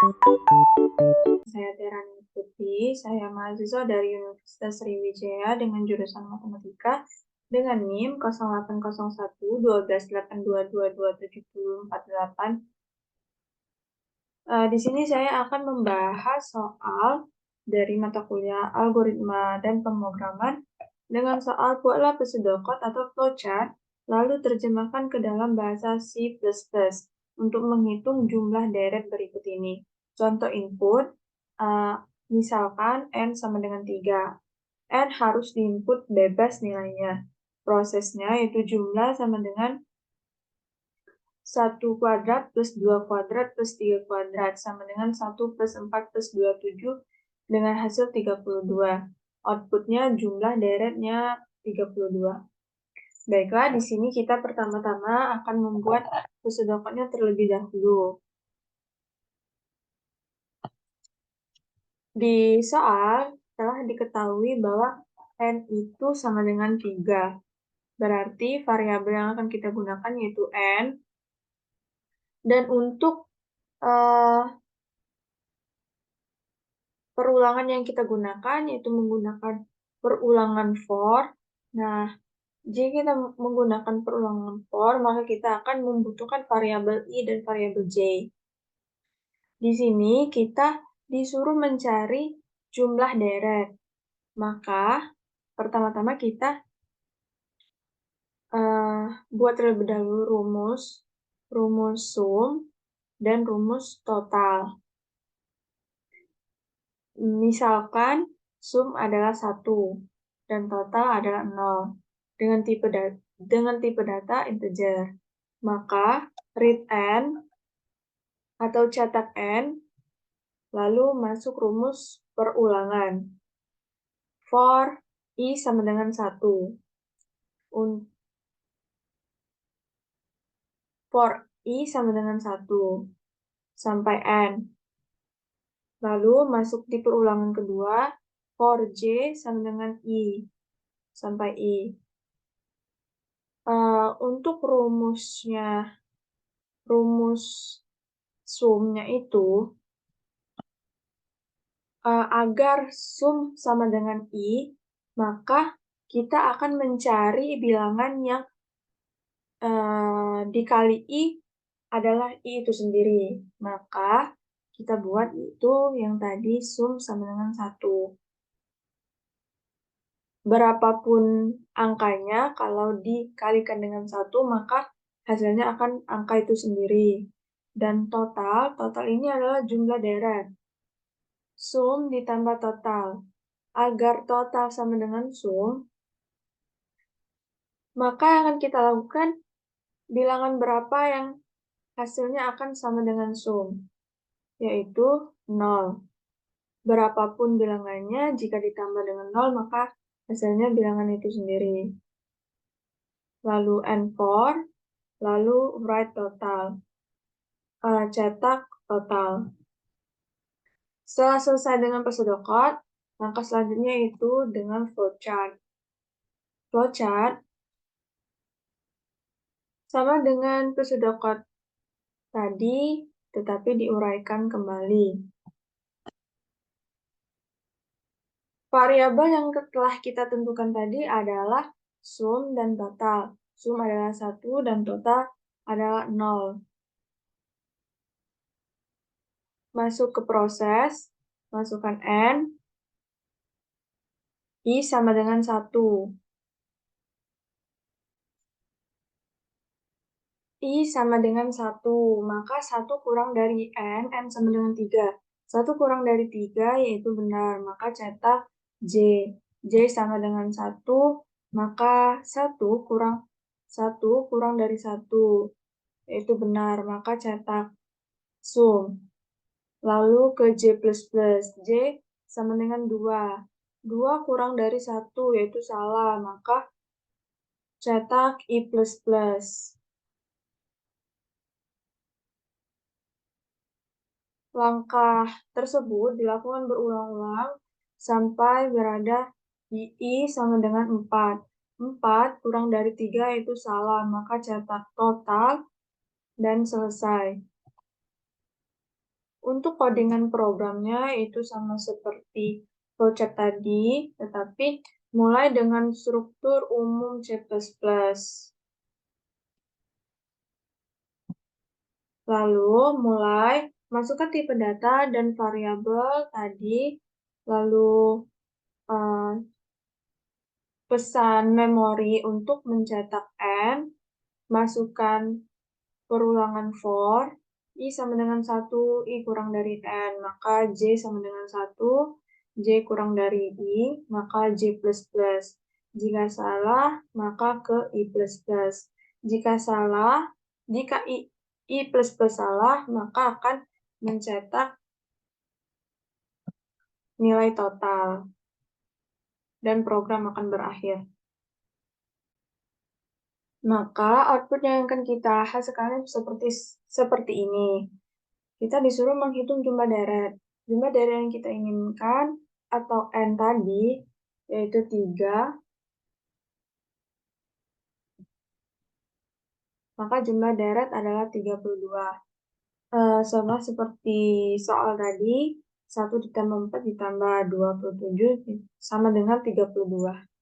Saya Terani Putri, saya mahasiswa dari Universitas Sriwijaya dengan jurusan Matematika dengan NIM 0801 1282227048. Di sini saya akan membahas soal dari mata kuliah algoritma dan pemrograman dengan soal buatlah pseudocode atau flowchart, lalu terjemahkan ke dalam bahasa C++ untuk menghitung jumlah deret berikut ini. Contoh input, misalkan n sama dengan 3. N harus diinput bebas nilainya. Prosesnya yaitu jumlah sama dengan 1 kuadrat plus 2 kuadrat plus 3 kuadrat sama dengan 1 plus 4 plus 27 dengan hasil 32. Outputnya jumlah deretnya 32. Baiklah, di sini kita pertama-tama akan membuat pseudocode-nya terlebih dahulu. Di soal telah diketahui bahwa n itu sama dengan 3. Berarti variabel yang akan kita gunakan yaitu n. Dan untuk perulangan yang kita gunakan yaitu menggunakan perulangan for. Nah, jika kita menggunakan perulangan for, maka kita akan membutuhkan variabel i dan variabel j. Di sini kita disuruh mencari jumlah deret. Maka, pertama-tama kita buat terlebih dahulu rumus sum, dan rumus total. Misalkan sum adalah 1 dan total adalah 0 dengan tipe data integer. Maka read n atau cetak n lalu masuk rumus perulangan. For i sama dengan 1. For i sama dengan 1 sampai n. Lalu masuk di perulangan kedua, for j sama dengan i, sampai i. Untuk rumus sumnya itu, agar sum sama dengan i, maka kita akan mencari bilangan yang dikali i adalah i itu sendiri. Maka kita buat itu yang tadi sum sama dengan 1. Berapapun angkanya, kalau dikalikan dengan 1, maka hasilnya akan angka itu sendiri. Dan total ini adalah jumlah deret. Sum ditambah total. Agar total sama dengan sum, maka yang akan kita lakukan bilangan berapa yang hasilnya akan sama dengan sum, yaitu 0. Berapapun bilangannya, jika ditambah dengan 0, maka hasilnya bilangan itu sendiri. Lalu n4, lalu write total, cetak total. Setelah selesai dengan pseudocode, langkah selanjutnya itu dengan flowchart. Flowchart sama dengan pseudocode tadi, tetapi diuraikan kembali. Variabel yang telah kita tentukan tadi adalah sum dan total. Sum adalah 1 dan total adalah 0. Masuk ke proses, masukkan n, i sama dengan 1. I sama dengan 1, maka 1 kurang dari n sama dengan 3. 1 kurang dari 3 yaitu benar, maka cetak J. J sama dengan 1, maka 1 kurang dari 1, yaitu benar, maka cetak sum. Lalu ke J++, J sama dengan 2. 2 kurang dari 1, yaitu salah, maka cetak I++. Langkah tersebut dilakukan berulang-ulang sampai berada di I sama dengan 4. 4 kurang dari 3 itu salah, maka cetak total dan selesai. Untuk codingan programnya itu sama seperti flowchart tadi, tetapi mulai dengan struktur umum C++. Lalu mulai masukkan tipe data dan variabel tadi, lalu pesan memori untuk mencetak N, masukkan perulangan for, I sama dengan 1, I kurang dari N, maka J sama dengan 1, J kurang dari I, maka J++. Jika salah, maka ke I++. Jika I++ salah, maka akan mencetak nilai total, dan program akan berakhir. Maka output yang akan kita hasilkan seperti ini. Kita disuruh menghitung jumlah deret. Jumlah deret yang kita inginkan atau N tadi, yaitu 3, maka jumlah deret adalah 32. Sama seperti soal tadi, 1 ditambah 4 ditambah 27 sama dengan 32.